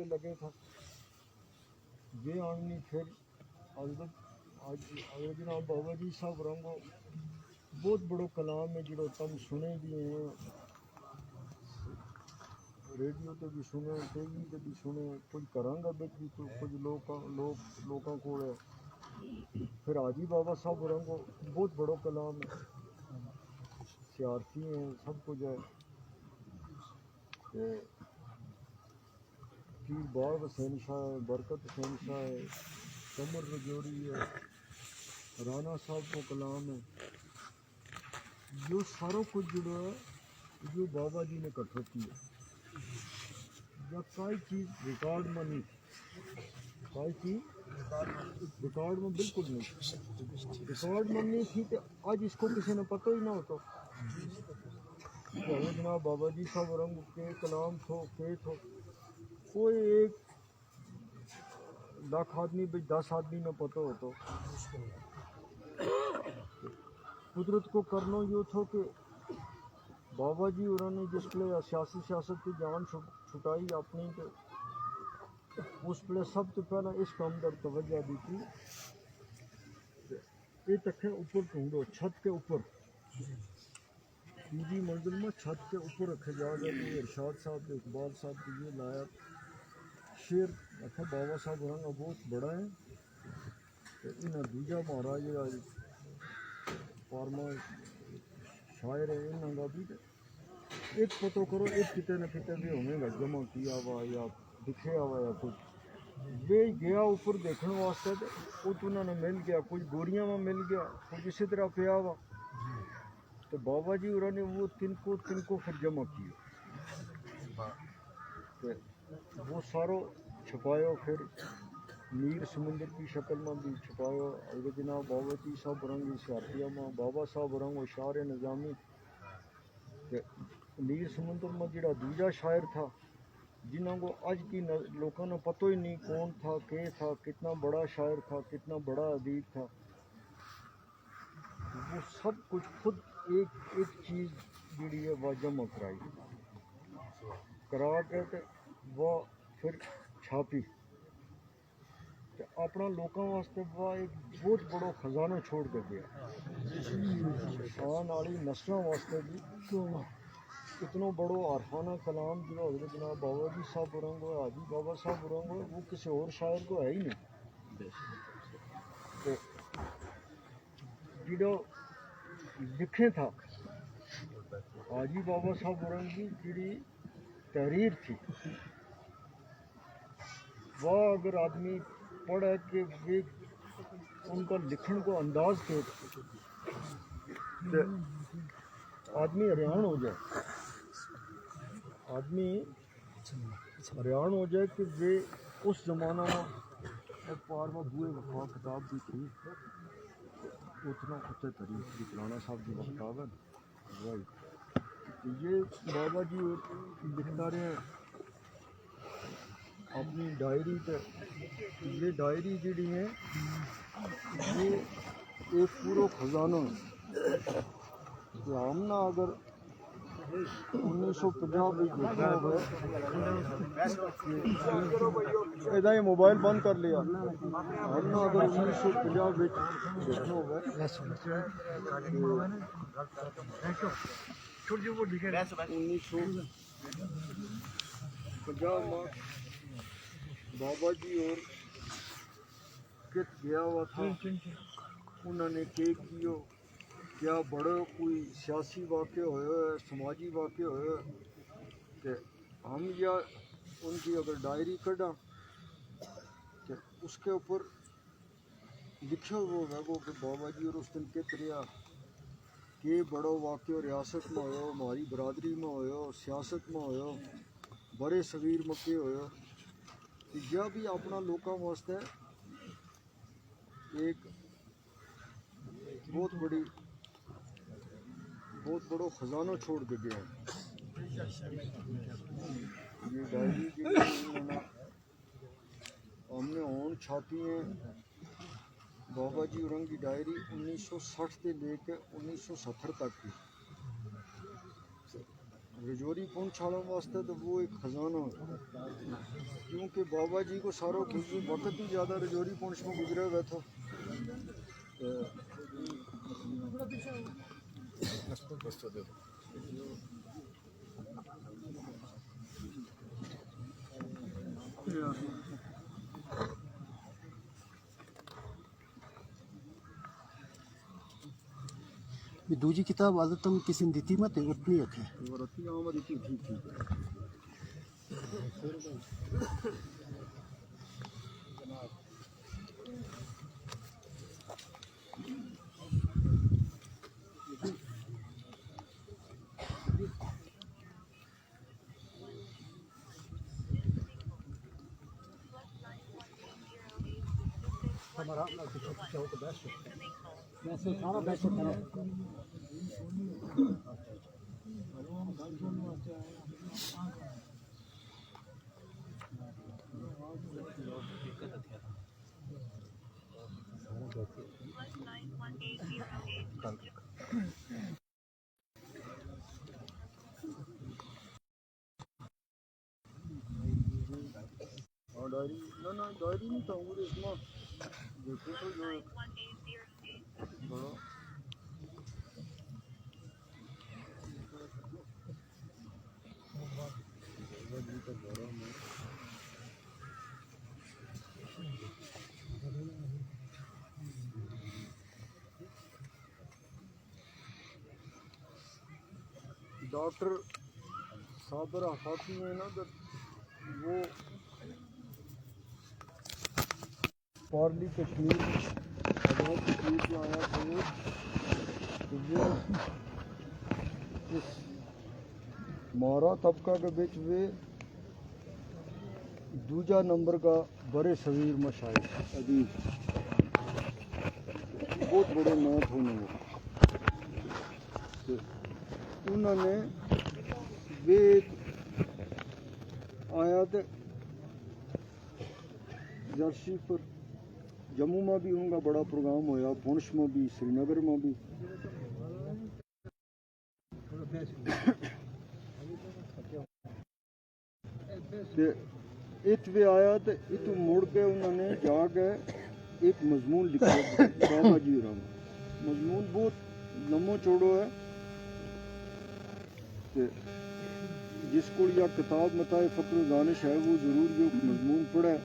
تے لگے تھا یہ آنی پھر حضرت جناب بابا جی صاحب رنگو بہت بڑو کلام ہے جڑو تم سنے بھی ہیں ریڈیو تے بھی سنے ٹی وی تے بھی سنے کچھ کرانگا بچ بھی کچھ لوکاں کو ہے پھر حاجی بابا صاحب رنگو بہت بڑو کلام ہے سیارتی ہیں سب کچھ ہے پیر باغ حسین شاہ ہے برکت حسین شاہ ہے قمر رجوری ہے رانا صاحب کو کلام ہے یہ سارا کچھ جڑا ہے جو بابا جی نے کٹھو کیا یا کوئی چیز ریکارڈ میں نہیں تھی کوئی چیز ریکارڈ میں بالکل نہیں تھی ریکارڈ میں نہیں تھی تو آج اس کو کسی نے پتہ ہی نہ ہوتا کہ جناب بابا جی صاحب رنگ کے کلام تھو کے تھو کوئی ایک لاکھ آدمی بھئی 10 آدمی نہ پتہ ہوتا قدرت کو کرنا یہ تھو کہ بابا جی انہوں نے جس پلے سیاست کی جان چھٹائی اپنی تو اس پلے سب تو پہلا اس کام در توجہ دی تھی یہ تکھیں اوپر ڈھونڈو چھت کے اوپر تیسری منزل میں چھت کے اوپر رکھے جا گئے تو ارشاد صاحب اقبال صاحب کی یہ لایا شیر رکھا بابا صاحب رنگ بہت بڑا ہے تو انہیں دوجا مہاراج فارما شاعر ہے انہوں کا بھی ایک پتہ کرو ایک کتے نہ کتے بھی ہونے گا جمع کیا ہوا یا دکھیا ہوا یا کچھ بے گیا اوپر دیکھنے واسطے تو انہوں نے مل گیا کچھ گوریاں میں مل گیا کچھ اسی طرح پیا ہوا تو بابا جی انہوں نے وہ تن کو پھر جمع کیا تو وہ ساروں چھپایا پھر میر سمندر کی شکل میں بھی چھپایا حضرت جناب بابا جی صاحب رنگ سیارتیہ میں بابا صاحب رنگ و شعر نظامی میر سمندر میں جڑا دوجا شاعر تھا جنہوں کو آج کی لوگوں نے پتہ ہی نہیں کون تھا کہ تھا کتنا بڑا شاعر تھا کتنا بڑا ادیب تھا وہ سب کچھ خود ایک چیز جڑی ہے وہ جمع کرائی کرا کے وہ پھر چھاپی اپنا لوکاں واسطے وہ ایک بہت بڑا خزانہ چھوڑ کے گیا آن والی نسلوں واسطے بھی اتنا بڑو عارفانہ کلام جو حضرت جناب بابا جی صاحب رنگ ہوئے حاجی بابا صاحب رنگ ہوئے وہ کسی اور شاعر کو ہے ہی نہیں تو جڑا لکھے تھا حاجی بابا صاحب رنگ کی جڑی تحریر تھی وہ اگر آدمی پڑھے کہ ان کا لکھن کو انداز کے آدمی حیران ہو جائے کہ یہ اس زمانہ میں ایک پاروا بوئے وفا کتاب بھی تھی اتنا اتنے تاریخ کی پرانا صاحب کی کتاب ہے یہ بابا جی لکھتا رہے اپنی ڈائری پہ یہ ڈائری جڑی ہے یہ ایک پورا خزانہ ہے کہ ہم نہ اگر 1950 دیکھنا ہوگا یہ موبائل بند کر لیا ہم نہ اگر 1950 دیکھنا ہوگا 1950 میں بابا جی اور کت گیا ہوا تھا انہوں نے کیا بڑے کوئی سیاسی واقع ہوئے سماجی واقع ہوئے کہ ہم یا ان کی اگر ڈائری کڈا کہ اس کے اوپر لکھا ہوا ہے وہ کہ بابا جی اور اس دن کت رہا کہ بڑو واقع ریاست میں ہوئے ہماری برادری میں ہوئے سیاست میں ہوئے بڑے صغیر مکے ہوئے کہ یہ بھی اپنا لوکاں واسطے ایک بہت بڑو خزانہ چھوڑ کے گیا یہ ڈائری ہم نے اون چھاپی ہیں بابا جی اورنگ کی ڈائری 1960 سے لے کے 1970 تک کی रजौरी पहुँच वालों वास्ते तो वो एक खजाना है, क्योंकि बाबा जी को सारों वक्त ही ज़्यादा रजौरी पहुँच में गुजरे हुए थे। दूजी किताब आदतम किसी नीति मत उतनी है और अति आमद इतनी ठीक ठीक है। हमारा वैसे सारा बेस्ट है। डायरी ना डायरी नहीं था वो इसमें देखो तो जो बड़ा डॉक्टर साबर हाफी है ना, तो वो पार्ली कश्मीर आज़ाद कश्मीर से आया था वो, तो वो इस मारा तबका के बिच वे दूजा नंबर का बड़े सवीर मशाइख अदीब बहुत बड़े नात होने वो, तो उन्होंने वे आया तो जर्सी पर जम्मू में भी उनका बड़ा प्रोग्राम होया, पुंछ में भी, श्रीनगर में भी। इत वे आया तो इत मुड़ के उन्होंने जाके एक मजमून लिखा बाबा जी राम। मजमून बहुत लम्बो चौड़ो है, ते जिसको या किताब मताए फक्र दानिश है वो ज़रूर ये मजमून पढ़े।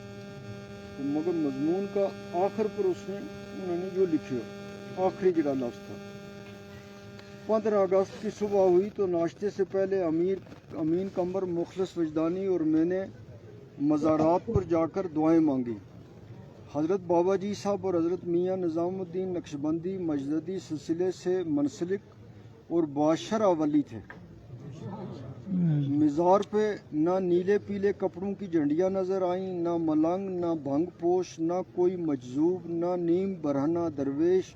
तो मगर मजमून का आखिर पर उसने उन्होंने जो लिखे आखिरी जगह लफ्ज़ था। 15 अगस्त की सुबह हुई तो नाश्ते से पहले अमीन कमर, मुखलिस वजदानी और मैंने मज़ारात पर जाकर दुआएं मांगी। हज़रत बाबा जी साहब और हज़रत मियाँ निज़ामुद्दीन नक्शबंदी मजददी सिलसिले से मुंसलिक और बादशाह वली थे। मिज़ार पे ना नीले पीले कपड़ों की झंडियाँ नज़र आईं, ना मलंग, ना भंग पोश, ना कोई मजजूब, ना नीम बरहना दरवेश,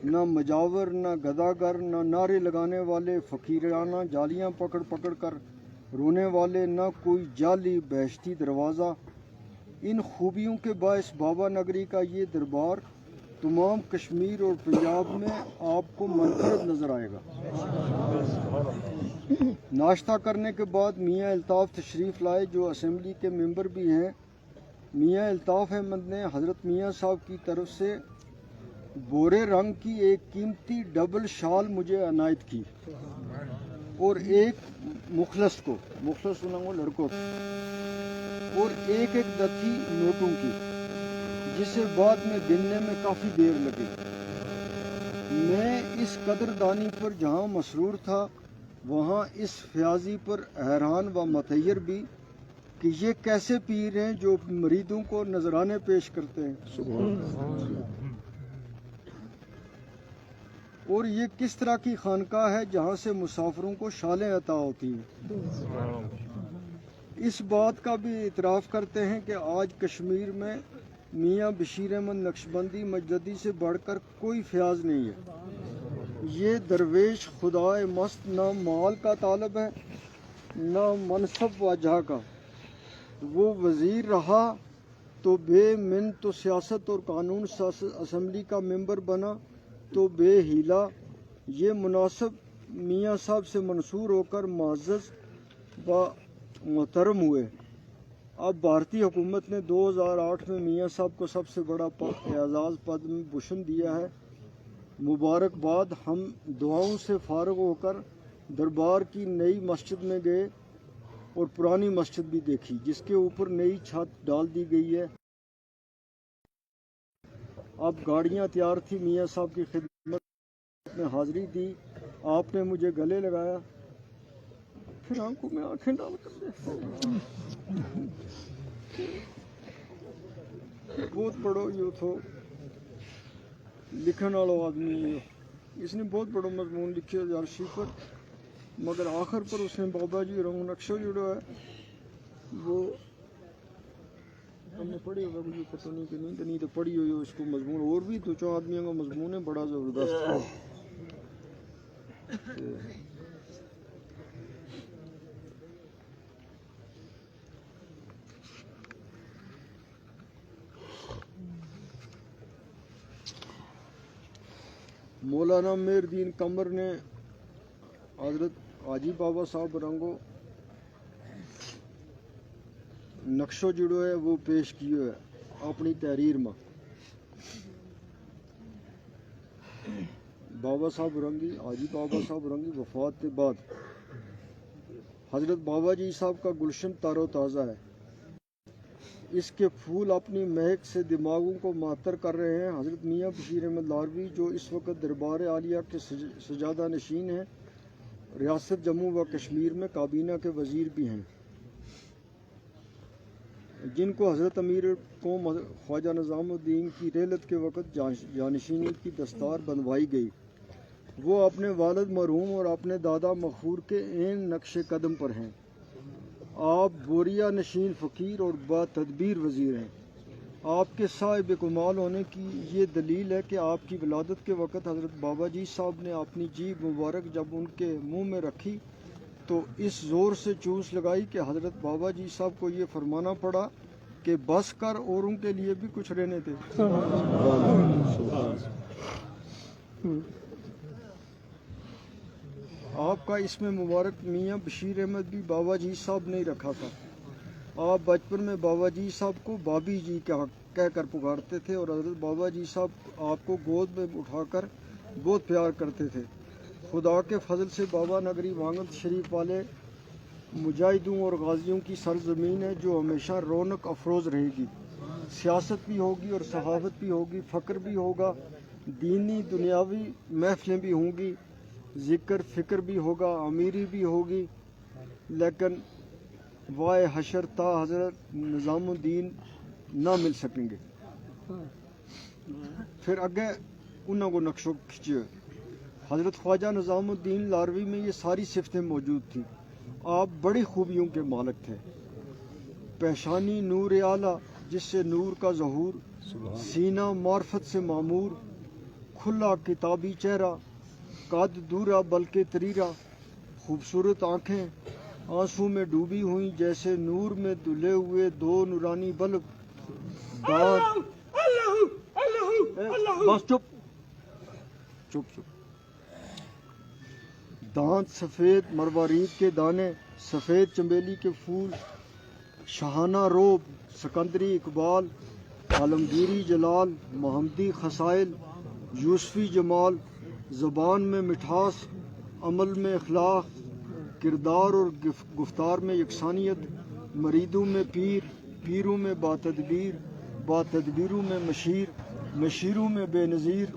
ना मजावर, ना गदागर, ना नारे लगाने वाले फ़कीराना जालियाँ पकड़ पकड़ कर रोने वाले, ना कोई जाली बहश्ती दरवाज़ा। इन खूबियों के बायस बाबा नगरी का ये दरबार तमाम कश्मीर और पंजाब में आपको मनफरद नज़र आएगा। नाश्ता करने के बाद मियाँ अल्ताफ़ तशरीफ़ लाए, जो असेंबली के मेंबर भी हैं। मियाँ अल्ताफ़ अहमद ने हज़रत मियाँ साहब की तरफ से बोरे रंग की एक कीमती डबल शाल मुझे अनायत की और एक मुखलस लड़कों और एक दथी नोटों की, जिसे बाद में गिनने में काफ़ी देर लगी। मैं इस कदरदानी पर जहाँ मसरूर था, वहाँ इस फ्याजी पर हैरान व मतय्यर भी कि ये कैसे पीर हैं जो मरीदों को नजराने पेश करते हैं, और ये किस तरह की खानका है जहाँ से मुसाफिरों को शालें अता होती हैं। इस बात का भी इतराफ़ करते हैं कि आज कश्मीर में मियाँ बशीर अहमद नक्शबंदी मजददी से बढ़कर कोई फ्याज नहीं है। ये दरवेश खुदाए मस्त न माल का तालब है न मनसब व जहाँ का। वो वज़ीर रहा तो बेमिन तो सियासत और कानून असम्बली का मेंबर बना तो बेहीला। ये मुनासिब मियाँ साहब से मंसूर होकर मुअज़्ज़ज़ व मोहतरम हुए। अब भारतीय हुकूमत ने 2008 में मियाँ साहब को सबसे बड़ा एजाज़ पद्म भूषण दिया है। मुबारकबाद। हम दुआओं से फारग होकर दरबार की नई मस्जिद में गए और पुरानी मस्जिद भी देखी, जिसके ऊपर नई छत डाल दी गई है। अब गाड़ियाँ तैयार थी। मियाँ साहब की खिदमत में हाजिरी दी। आपने मुझे गले लगाया, फिर आंखों में आंखें डाल कर बहुत बड़ो यो थो लिखन वालो आदमी यो। इसने बहुत बड़ो मजमून लिखे जारशी पर, मगर आखिर पर उसने बाबा जी रंग नक्शा जोड़ा है वो हमने पढ़ी होगा, मुझे पता नहीं कि नहीं तो पढ़ी हुई हो इसको मजमून। और भी दो चार आदमियों का मजमून है बड़ा ज़बरदस्त है। मौलाना मेहरदीन कमर ने हजरत हाजी बाबा साहब रंगो नक्शो जुड़ो है वो पेश कियो है अपनी तहरीर में। बाबा साहब रंगी हाजी बाबा साहब रंगी वफात के बाद हजरत बाबा जी साहब का गुलशन तारो ताज़ा है। इसके फूल अपनी महक से दिमागों को मातर कर रहे हैं। हजरत मियाँ बशीर अहमद लारवी जो इस वक्त दरबार आलिया के सजादा नशीन हैं, रियासत जम्मू व कश्मीर में काबीना के वज़ीर भी हैं, जिनको हज़रत अमीर कौम ख्वाजा निज़ामुद्दीन की रेलत के वक़्त जानशीनी की दस्तार बंधवाई गई। वो अपने वालिद मरहूम और अपने दादा मखफूर के ऐन नक्शे कदम पर हैं। आप बोरिया नशीन फ़कीर और बातदबीर वज़ीर हैं। आपके साहिब कमाल होने की ये दलील है कि आपकी विलादत के वक़्त हज़रत बाबा जी साहब ने अपनी जीभ मुबारक जब उनके मुंह में रखी तो इस ज़ोर से चूस लगाई कि हज़रत बाबा जी साहब को ये फरमाना पड़ा कि बस कर औरों के लिए भी कुछ रहने दे। आपका इसमें मुबारक मियाँ बशीर अहमद भी बाबा जी साहब ने ही रखा था। आप बचपन में बाबा जी साहब को बाबी जी कहकर पुकारते थे और हज़रत बाबा जी साहब आपको गोद में उठाकर बहुत प्यार करते थे। खुदा के फजल से बाबा नगरी वांगद शरीफ वाले मुजाहिदों और गाजियों की सरजमीन है जो हमेशा रौनक अफरोज़ रहेगी। सियासत भी होगी और सहाफ़त भी होगी, फ़क्र भी होगा, दीनी दुनियावी महफिलें भी होंगी, ज़िक्र फ़िक्र भी होगा, अमीरी भी होगी, लेकिन वाए हशर ता हज़रत निज़ामुद्दीन ना मिल सकेंगे। फिर आगे उन्होंने को नक्शो खींचे। हज़रत ख्वाजा निज़ामुद्दीन लारवी में ये सारी सिफ़तें मौजूद थी। आप बड़ी खूबियों के मालिक थे। पेशानी नूर आला जिससे नूर का ज़हूर, सीना मार्फत से मामूर, खुला किताबी चेहरा, कद दूरा बल्कि तरीरा, खूबसूरत आँखें आंसू में डूबी हुई जैसे नूर में धुले हुए दो नूरानी बल्ब, बस चुप चुप चुप, दांत सफ़ेद मरवारीद के दाने, सफ़ेद चमेली के फूल, शाहाना रोब, सिकंदरी इकबाल, आलमगीरी जलाल, मोहम्मदी खसाइल, यूसुफी जमाल, ज़बान में मिठास, अमल में अखलाक, किरदार और गुफ्तार में यकसानियत, मरीदों में पीर, पीरों में बातदबीर, बातदबीरों में मशीर, मशीरों में बेनज़ीर,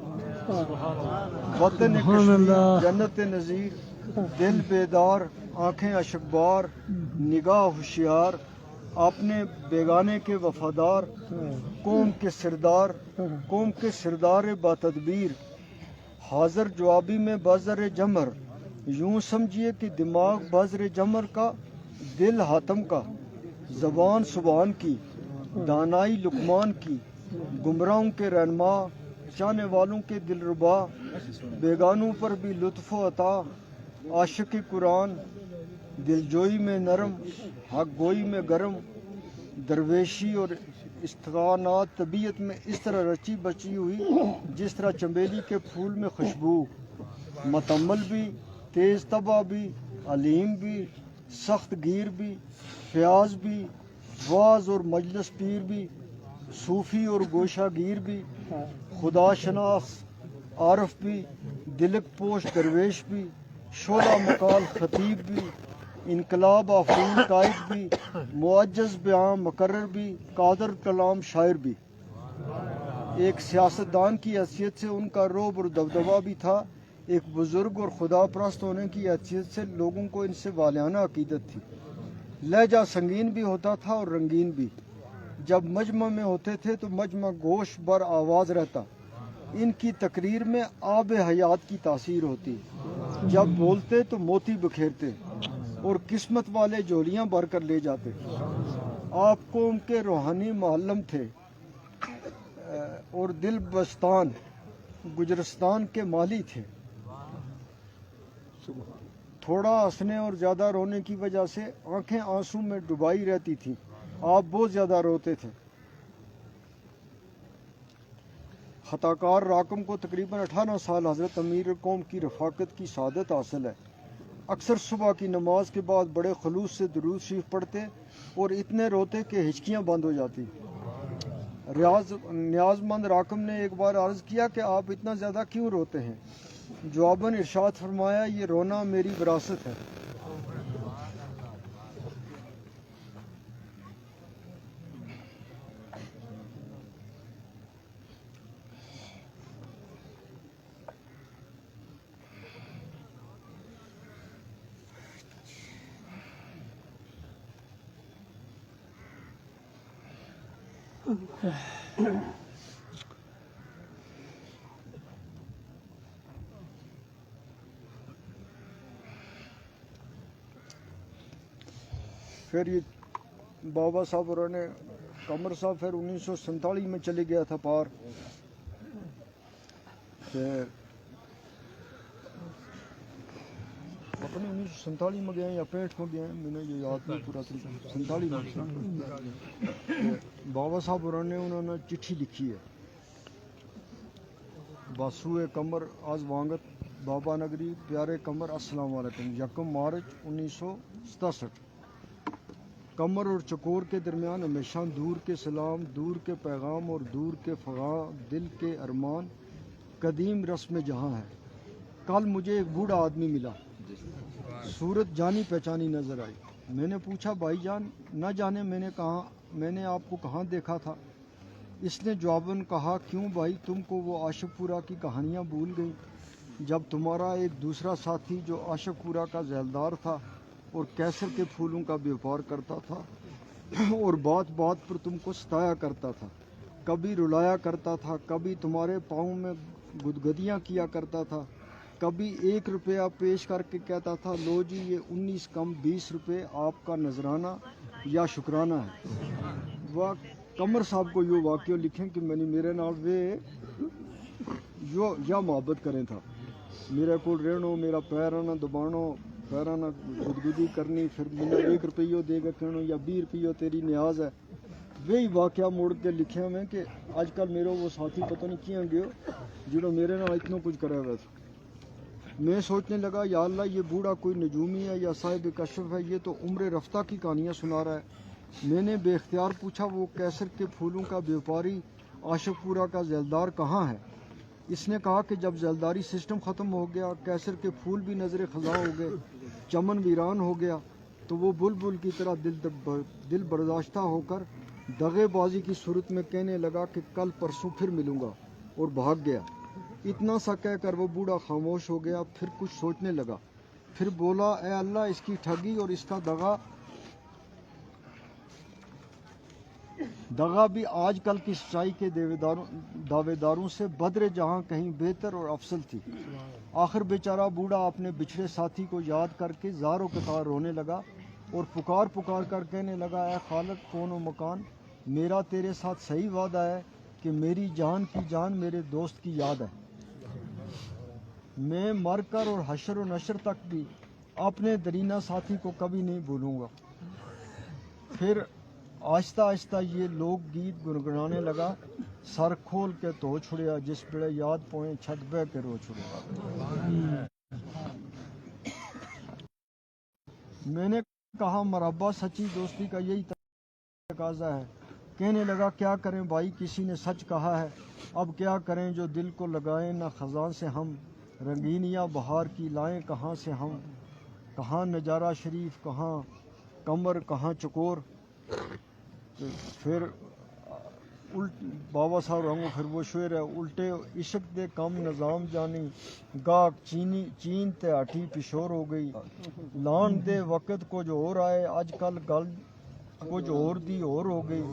वतन कश्मीर जन्नत नज़ीर, दिल बेदार, आँखें अशकबार, निगाह होशियार, अपने बेगाने के वफादार, कौम के सरदार बातदबीर, हाज़र जवाबी में बज़र जमर, यूँ समझिए कि दिमाग बज़र जमर का, दिल हातम का, ज़बान सुबान की, दानाई लुकमान की, गुमराहों के रहनुमा, चाहने वालों के दिलरुबा, बेगानों पर भी लुत्फ़ अता, आशिक़ कुरान, दिलजोई में नरम, हक गोई में गरम, दरवेशी और इस्तिग़ानात तबीयत में इस तरह रची बची हुई जिस तरह चमेली के फूल में खुशबू, मतअम्मल भी, तेज़ तबा भी, अलीम भी, سخت گیر بھی، فیاض بھی، واز اور مجلس پیر بھی، صوفی اور گوشہ گیر بھی، خدا شناس عارف بھی، دلک پوش درویش بھی، شعلہ مقال خطیب بھی، انقلاب آفرین قائد بھی، معجز بیاں مقرر بھی، قادر کلام شاعر بھی۔ ایک سیاستدان کی حیثیت سے ان کا رعب اور دبدبہ بھی تھا، ایک بزرگ اور خدا پرست ہونے کی حیثیت سے لوگوں کو ان سے والہانہ عقیدت تھی۔ لہجہ سنگین بھی ہوتا تھا اور رنگین بھی۔ جب مجمع میں ہوتے تھے تو مجمع گوش بر آواز رہتا۔ ان کی تقریر میں آب حیات کی تاثیر ہوتی۔ جب بولتے تو موتی بکھیرتے اور قسمت والے جولیاں بھر کر لے جاتے۔ آپ قوم کے روحانی معلم تھے اور دل بستان گجرستان کے مالی تھے۔ تھوڑا ہنسنے اور زیادہ رونے کی وجہ سے آنکھیں آنسو میں ڈبائی رہتی تھیں۔ آپ بہت زیادہ روتے تھے۔ خطا کار راکم کو تقریباً 18 سال حضرت امیر قوم کی رفاقت کی سعادت حاصل ہے۔ اکثر صبح کی نماز کے بعد بڑے خلوص سے درود شریف پڑھتے اور اتنے روتے کہ ہچکیاں بند ہو جاتی۔ نیاز مند راکم نے ایک بار عرض کیا کہ آپ اتنا زیادہ کیوں روتے ہیں؟ جواباً ارشاد فرمایا، یہ رونا میری وراثت ہے۔ پھر یہ بابا صاحب اور نے قمر صاحب پھر 1947 میں چلے گیا تھا پار۔ پھر اپنے 1947 میں گئے یا 65 میں گئے ہیں، میں نے یہ یاد نہیں پورا 47 میں۔ بابا صاحب اور نے انہوں نے چٹھی لکھی ہے، باسوئے قمر آز وانگت بابا نگری پیارے قمر السلام علیکم، 1 مارچ 1967۔ قمر اور چکور کے درمیان ہمیشہ دور کے سلام، دور کے پیغام اور دور کے فغاں، دل کے ارمان، قدیم رسم جہاں ہے۔ کل مجھے ایک بوڑھا آدمی ملا، صورت جانی پہچانی نظر آئی۔ میں نے پوچھا، بھائی جان نہ جانے میں نے آپ کو کہاں دیکھا تھا؟ اس نے جواباً کہا، کیوں بھائی، تم کو وہ عاشق پورہ کی کہانیاں بھول گئی جب تمہارا ایک دوسرا ساتھی جو عاشق پورہ کا ذیلدار تھا اور کیسر کے پھولوں کا بیوپار کرتا تھا اور بات بات پر تم کو ستایا کرتا تھا، کبھی رلایا کرتا تھا، کبھی تمہارے پاؤں میں گدگدیاں کیا کرتا تھا، کبھی 1 روپیہ پیش کر کے کہتا تھا، لو جی یہ 19 کم 20 روپے آپ کا نذرانہ یا شکرانہ ہے۔ وہ قمر صاحب کو یہ واقعہ لکھیں کہ میں نے میرے نال وے یا محبت کریں تھا، میرے کو رہنو، میرا پیرا نہ دبانو، پیرا نہ گدگدی کرنی، پھر مجھے 1 روپیہ دے گا کہنو یا 20 روپیہ تیری نیاز ہے۔ وہی واقعہ موڑ کے لکھے میں کہ آج کل میرے وہ ساتھی پتہ نہیں کیوں گئے جنہوں میرے نال اتنا کچھ کرا ہوا تھا۔ میں سوچنے لگا، یا اللہ یہ بوڑھا کوئی نجومی ہے یا صاحب کشف ہے، یہ تو عمر رفتہ کی کہانیاں سنا رہا ہے۔ میں نے بے اختیار پوچھا، وہ کیسر کے پھولوں کا بیوپاری عاشق پورہ کا ذیلدار کہاں ہے؟ اس نے کہا کہ جب ذیلداری سسٹم ختم ہو گیا، کیسر کے پھول بھی نظر خزاں ہو گئے، چمن ویران ہو گیا، تو وہ بلبل کی طرح دل برداشتہ ہو کر دغے بازی کی صورت میں کہنے لگا کہ کل پرسوں پھر ملوں گا، اور بھاگ گیا۔ اتنا سا کہہ کر وہ بوڑھا خاموش ہو گیا، پھر کچھ سوچنے لگا، پھر بولا، اے اللہ اس کی ٹھگی اور اس کا دغا بھی آج کل کی سچائی کے دعوے داروں سے بدر جہاں کہیں بہتر اور افضل تھی۔ آخر بیچارہ بوڑھا اپنے بچھڑے ساتھی کو یاد کر کے زار و قطار رونے لگا اور پکار کر کہنے لگا، اے خالق کون و مکان، میرا تیرے ساتھ صحیح وعدہ ہے کہ میری جان کی جان میرے دوست کی یاد ہے۔ میں مر کر اور حشر و نشر تک بھی اپنے درینہ ساتھی کو کبھی نہیں بھولوں گا۔ پھر آہستہ آہستہ یہ لوک گیت گنگنانے لگا، سر کھول کے تو چھڑیا، جس بڑے یاد پوئیں چھت بہ کے رو چھڑیا۔ میں نے कहा मरहबा, सच्ची दोस्ती का यही तकाजा है। कहने लगा क्या करें भाई, किसी ने सच कहा है, अब क्या करें जो दिल को लगाएं ना खजान से हम, रंगीनियाँ बहार की लाएं कहाँ से हम, कहाँ नजारा शरीफ, कहाँ कमर, कहाँ चकोर। तो फिर बाबा साहब रंगो फिर वो शेर है, उल्टे इश्क दे कम निज़ाम जानी, गाक चीन ते हठी पिशोर हो गई, लान दे वक़्त कुछ और आए, अजकल गल कुछ और दी और हो गई,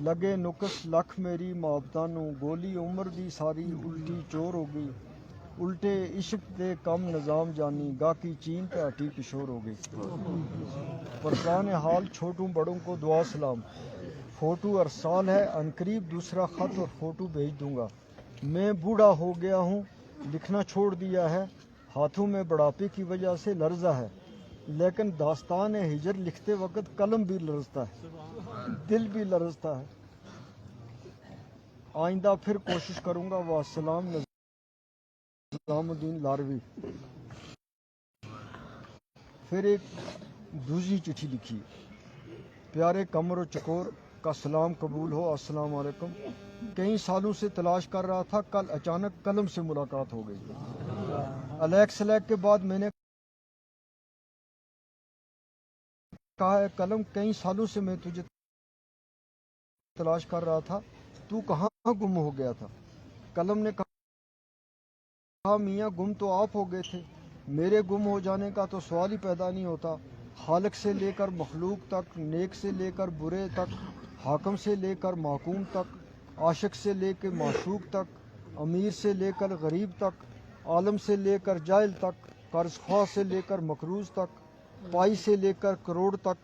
लगे नुकस लख मेरी मुहब्बतां नू, गोली उम्र दी सारी उल्टी चोर हो गई, उल्टे इश्क दे कम निज़ाम जानी, गाकी चीन ते हठी पिशोर हो गई। परसान हाल छोटू बड़ों को दुआ सलाम, फ़ोटो अरसाल है, अनकरीब दूसरा ख़त और फ़ोटो भेज दूंगा। मैं बूढ़ा हो गया हूँ, लिखना छोड़ दिया है, हाथों में बुढ़ापे की वजह से लर्जा है, लेकिन दास्तान हिजर लिखते वक्त कलम भी लरजता है, दिल भी लरजता है। आइंदा फिर कोशिश करूँगा। वास्सलाम, निज़ामुद्दीन लारवी। फिर एक दूसरी चिट्ठी लिखी, प्यारे कमर और चकोर का सलाम कबूल हो, अस्सलाम वालेकुम। कई सालों से तलाश कर रहा था, कल अचानक कलम से मुलाकात हो गई। अलैक सलैक के बाद मैंने कहा है कलम, कई सालों से मैं तुझे तलाश कर रहा था, तू कहाँ गुम हो गया था। कलम ने कहा मियाँ गुम तो आप हो गए थे, मेरे गुम हो जाने का तो सवाल ही पैदा नहीं होता। खालिक से लेकर मखलूक तक, नेक से लेकर बुरे तक, हाकम से लेकर महकूम तक, आशिक से लेकर माशूक तक, अमीर से लेकर गरीब तक, आलम से लेकर जाहिल तक, कर्जख्वाह से लेकर मकरूज तक, पाई से लेकर करोड़ तक,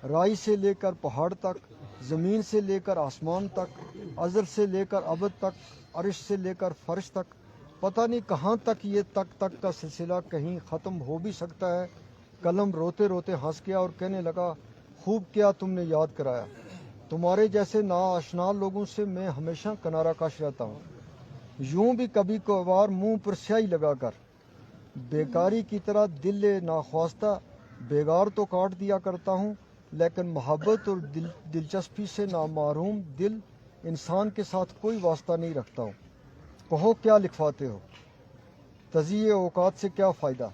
राई से लेकर पहाड़ तक, ज़मीन से लेकर आसमान तक, अज़ल से लेकर अबद तक, अर्श से लेकर फर्श तक। पता नहीं कहाँ तक ये तक का सिलसिला कहीं ख़त्म हो भी सकता है। कलम रोते रोते हंस गया और कहने लगा, खूब किया तुमने याद कराया, तुम्हारे जैसे नाआशना लोगों से मैं हमेशा किनारा कश रहता हूँ। यूं भी कभी कभार मुंह पर स्याही लगाकर बेकारी की तरह दिल नाख्वास्ता बेगार तो काट दिया करता हूँ, लेकिन मोहब्बत और दिलचस्पी से नामहरूम दिल इंसान के साथ कोई वास्ता नहीं रखता हूँ। कहो क्या लिखवाते हो, तज़िये औकात से क्या फ़ायदा।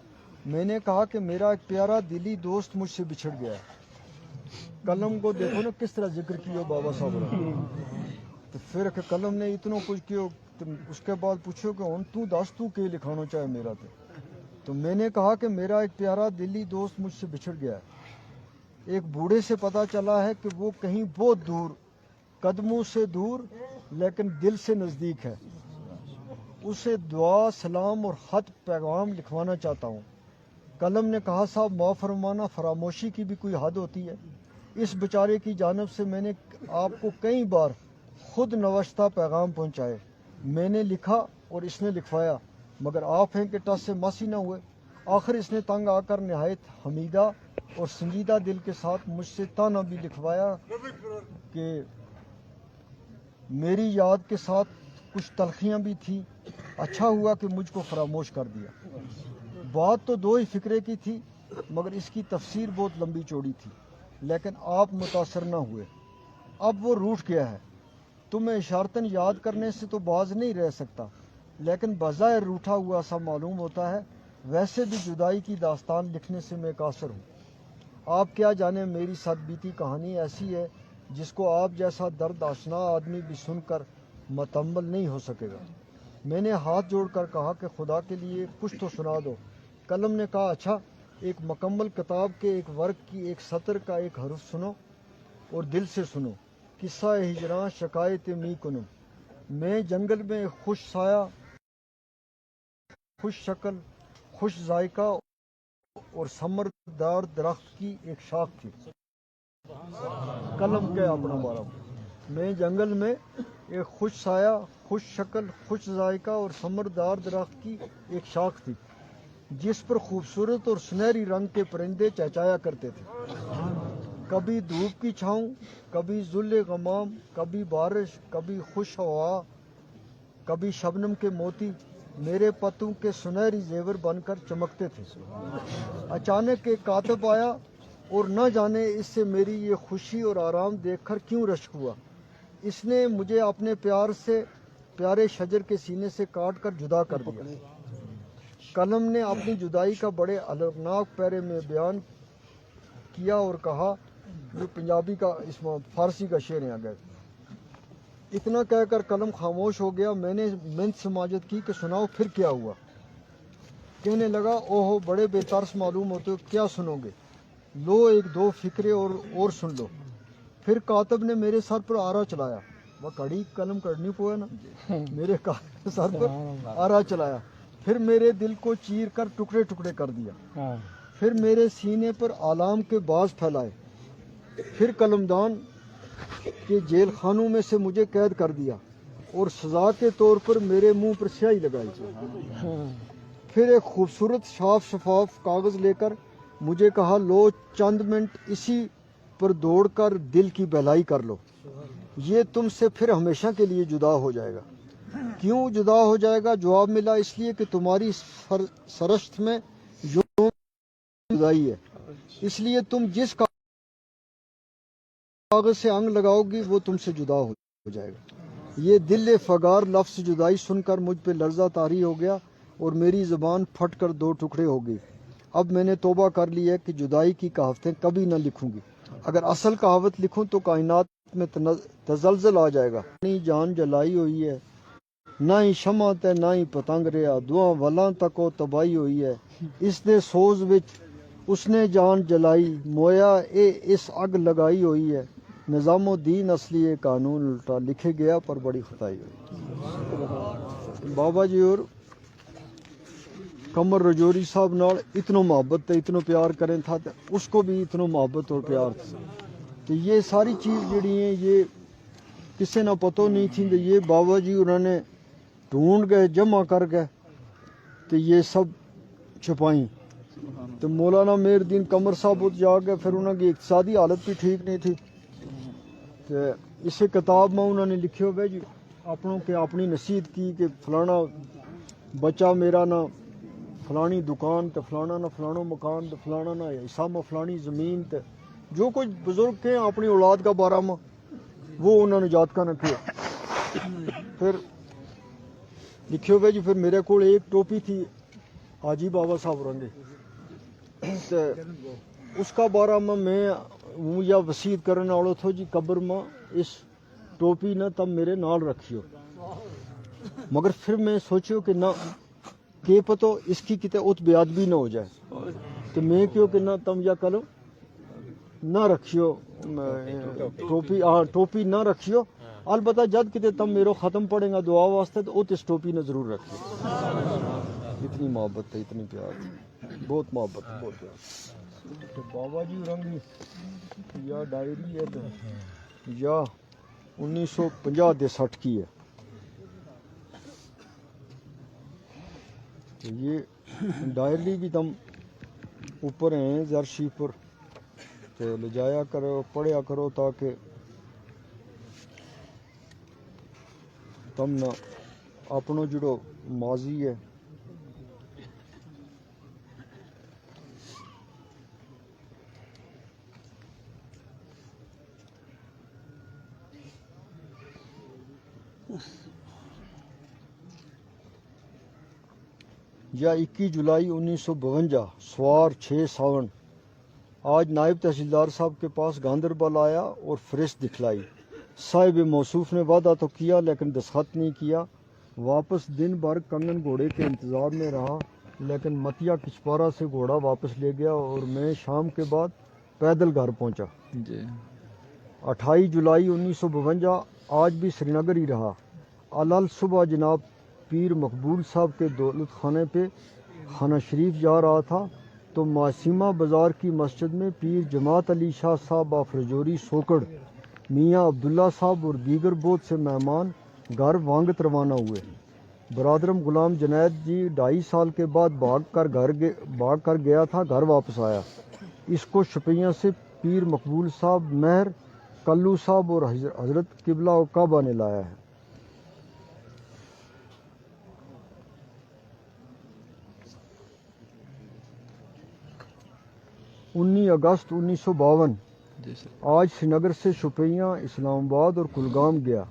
मैंने कहा कि मेरा एक प्यारा दिली दोस्त मुझसे बिछड़ गया है। कलम को देखो ना किस तरह जिक्र किया बाबा साहब ने। तो फिर कलम ने इतना कुछ किया, तो उसके बाद पूछो कि उन तू दस तू के लिखाना चाहे मेरा। तो मैंने कहा कि मेरा एक प्यारा दिली दोस्त मुझसे बिछड़ गया है। एक बूढ़े से पता चला है कि वो कहीं बहुत दूर, कदमों से दूर लेकिन दिल से नज़दीक है। उसे दुआ सलाम और ख़त पैगाम लिखवाना चाहता हूँ। कलम ने कहा साहब माफ़ फरमाना, फरामोशी की भी कोई हद होती है। इस बेचारे की जानब से मैंने आपको कई बार खुद नवश्ता पैगाम पहुँचाए, मैंने लिखा और इसने लिखवाया, मगर आप हैं कि टस से मस ही न हुए। आखिर इसने तंग आकर नहायत हमीदा और संजीदा दिल के साथ मुझसे ताना भी लिखवाया कि मेरी याद के साथ कुछ तलखियाँ भी थी, अच्छा हुआ कि मुझको फरामोश कर दिया। बात तो दो ही फिक्रे की थी, मगर इसकी तफसीर बहुत लंबी चौड़ी थी, लेकिन आप मुतासर न हुए। अब वो रूठ गया है, तुम्हें इशारतन याद करने से तो बाज नहीं रह सकता, लेकिन बज़ाहिर रूठा हुआ सा मालूम होता है। वैसे भी जुदाई की दास्तान लिखने से मैं कासर हूँ। आप क्या जाने मेरी सदबीती कहानी ऐसी है जिसको आप जैसा दर्द आशना आदमी भी सुनकर मतम्मल नहीं हो सकेगा। मैंने हाथ जोड़कर कहा कि खुदा के लिए कुछ तो सुना दो। कलम ने कहा अच्छा, एक मुकम्मल किताब के एक वर्ग की एक सतर का एक हर्फ सुनो और दिल से सुनो। किस्सा हिजरां शिकायत मी कुनुम। मैं जंगल में खुश साया, खुश शक्ल, खुश जायका और समरदार दरख्त की एक शाख थी। कलम के अपना बारा, मैं जंगल में एक खुश साया, खुश शक्ल, खुश जायका और समरदार दरख्त की एक शाख थी, जिस पर खूबसूरत और सुनहरी रंग के परिंदे चहचहाया करते थे। कभी धूप की छाँव, कभी जुल्ले गमाम, कभी बारिश, कभी खुश हवा, कभी शबनम के मोती मेरे पत्तों के सुनहरी जेवर बनकर चमकते थे। अचानक एक कातिब आया اور نہ جانے اس سے میری یہ خوشی اور آرام دیکھ کر کیوں رشک ہوا۔ اس نے مجھے اپنے پیارے شجر کے سینے سے کاٹ کر جدا کر دیا۔ قلم نے اپنی جدائی کا بڑے الرناک پیرے میں بیان کیا اور کہا، جو پنجابی کا اس میں فارسی کا شعر ہے آگے۔ اتنا کہہ کر قلم خاموش ہو گیا۔ میں نے منت سماجت کی کہ سناؤ پھر کیا ہوا۔ کہنے لگا، اوہو بڑے بے ترس معلوم ہوتے ہو، کیا سنو گے؟ لو ایک دو فکرے اور سن لو۔ پھر کاتب نے میرے سر پر آرا چلایا، وہ کڑی قلم کرنی پوئے نا، میرے سر پر آرا چلایا، پھر میرے دل کو چیر کر ٹکڑے ٹکڑے کر دیا، پھر میرے سینے پر آلام کے باز پھیلائے، پھر قلمدان کے جیل خانوں میں سے مجھے قید کر دیا اور سزا کے طور پر میرے منہ پر سیاہی لگائی۔ پھر ایک خوبصورت صاف شفاف کاغذ لے کر مجھے کہا، لو چند منٹ اسی پر دوڑ کر دل کی بہلائی کر لو، یہ تم سے پھر ہمیشہ کے لیے جدا ہو جائے گا۔ کیوں جدا ہو جائے گا؟ جواب ملا، اس لیے کہ تمہاری سرشت میں یوں جدائی ہے، اس لیے تم جس کاغذ سے انگ لگاؤ گی وہ تم سے جدا ہو جائے گا۔ یہ دل فگار لفظ جدائی سن کر مجھ پہ لرزہ طاری ہو گیا اور میری زبان پھٹ کر دو ٹکڑے ہو گئی۔ اب میں نے توبہ کر لی ہے کہ جدائی کی کہاوتیں کبھی نہ لکھوں گی۔ اگر اصل کہاوت لکھوں تو کائنات میں تزلزل آ جائے گا۔ نئی جان جلائی ہوئی ہے، نہ ہی شمع تے نہ ہی پتنگ رہا، دعاں ولاں تکو تباہی ہوئی ہے۔ اس دے سوز وچ اس نے جان جلائی، مویا اے اس اگ لگائی ہوئی ہے۔ نظام الدین اصلی قانون الٹا لکھے گیا پر بڑی خطائی ہوئی۔ بابا جی اور قمر رجوری صاحب نال اتنو محبت تے اتنو پیار کریں تھا تے اس کو بھی اتنو محبت اور پیار تھا۔ تو یہ ساری چیز جڑی ہیں یہ کسی نہ پتہ نہیں تھی، تو یہ بابا جی انہوں نے ڈھونڈ گئے، جمع کر گئے تو یہ سب چھپائیں۔ تو مولانا مہر الدین قمر صاحب ات جا گئے، پھر انہوں کی اقتصادی حالت بھی ٹھیک نہیں تھی، تو اسے کتاب میں انہوں نے لکھے ہوئے جی اپنوں کے اپنی نصیحت کی کہ فلانا بچہ میرا نہ فلانی دکان تے فلانا نہ فلانو مکان تے فلانا نہ حصہ میں فلانی زمین تے جو کچھ بزرگ کے اپنی اولاد کا بارہ میں وہ انہوں نے یاد کا نہ کیا۔ پھر لکھے ہوئے جی پھر میرے کو ایک ٹوپی تھی حاجی بابا صاحب رنگے، تے اس کا بارہ میں یا وسیعت کرنے والوں تھو جی قبر میں اس ٹوپی نہ تم میرے نال رکھیو، مگر پھر میں سوچیو کہ نہ کہ پتہ اس کی کتے ات بے ادبی نہ ہو جائے، تو میں کیوں کہ نہ تم یا کلو نہ رکھیو ٹوپی نہ رکھیو، البتہ جد کتے تم میرو ختم پڑے گا دعا واسطے تو ات اس ٹوپی نہ ضرور رکھیو۔ اتنی محبت ہے، اتنی پیار تھی، بہت محبت ہے، بہت پیار۔ تو بابا جی رنگی یا ڈائری ہے تو یا 1950 دے 60 کی ہے، تو یہ ڈائری بھی تم اوپر ہیں زرشی پر تو لے جایا کرو، پڑھیا کرو تاکہ تم نہ اپنو جڑو ماضی ہے۔ یا 21 جولائی 1952 سوار 6 ساون، آج نائب تحصیلدار صاحب کے پاس گاندربل آیا اور فہرست دکھلائی۔ صاحب موصوف نے وعدہ تو کیا لیکن دستخط نہیں کیا۔ واپس دن بھر کنگن گھوڑے کے انتظار میں رہا لیکن متیا کچپارا سے گھوڑا واپس لے گیا اور میں شام کے بعد پیدل گھر پہنچا۔ 28 جولائی 1952 آج بھی سری نگر ہی رہا۔ الل صبح جناب پیر مقبول صاحب کے دولت خانے پہ خانہ شریف جا رہا تھا تو معصیمہ بازار کی مسجد میں پیر جماعت علی شاہ صاحب آف رجوری سوکڑ، میاں عبداللہ صاحب اور دیگر بہت سے مہمان گھر وانگت روانہ ہوئے۔ برادرم غلام جنید جی 2.5 سال کے بعد بھاگ کر گیا تھا، گھر واپس آیا۔ اس کو شپیاں سے پیر مقبول صاحب، مہر کلو صاحب اور حضرت قبلہ و کعبہ نے لایا ہے۔ 19 अगस्त 1952 आज श्रीनगर से शुपियाँ, इस्लामाबाद और कुलगाम गया।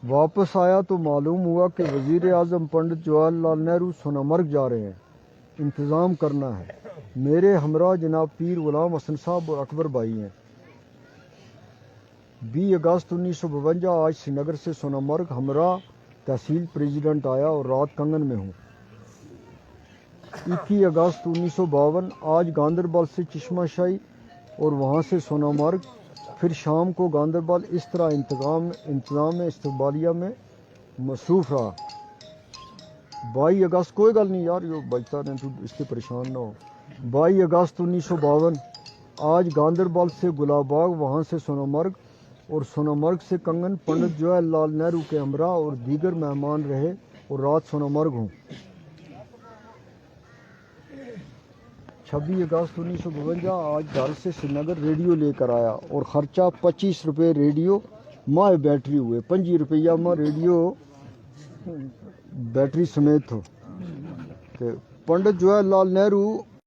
वापस आया तो मालूम हुआ कि वज़ीर आज़म पंडित जवाहरलाल नेहरू सोनामर्ग जा रहे हैं। इंतज़ाम करना है। मेरे हमरा जनाब पीर गुलाम हसन साहब और अकबर भाई हैं। 20 अगस्त 1952 आज श्रीनगर से सोनामर्ग हमरा तहसील प्रेसिडेंट आया और रात कंगन में हूँ। 21 अगस्त 1952 आज गांदरबल से चश्माशाही और वहाँ से सोनामर्ग, फिर शाम को गांदरबल। इस तरह इंतज़ाम में इस्तकबालिया में मसरूफ़ रहा। 22 अगस्त कोई गल नहीं यार, यो बचता नहीं, तू इससे परेशान ना हो। 22 अगस्त 1952 आज गांदरबल से गुलाबाग, वहाँ से सोनामर्ग और सोनामर्ग से कंगन। पंडित जवाहरलाल नेहरू के हमरा और दीगर मेहमान रहे और रात सोनामर्ग हूँ। 26 अगस्त 1952 आज घर से श्रीनगर रेडियो लेकर आया और ख़र्चा 25 रुपये रेडियो माह बैटरी हुए। 5 रुपया माह रेडियो बैटरी समेत हो। पंडित जवाहरलाल नेहरू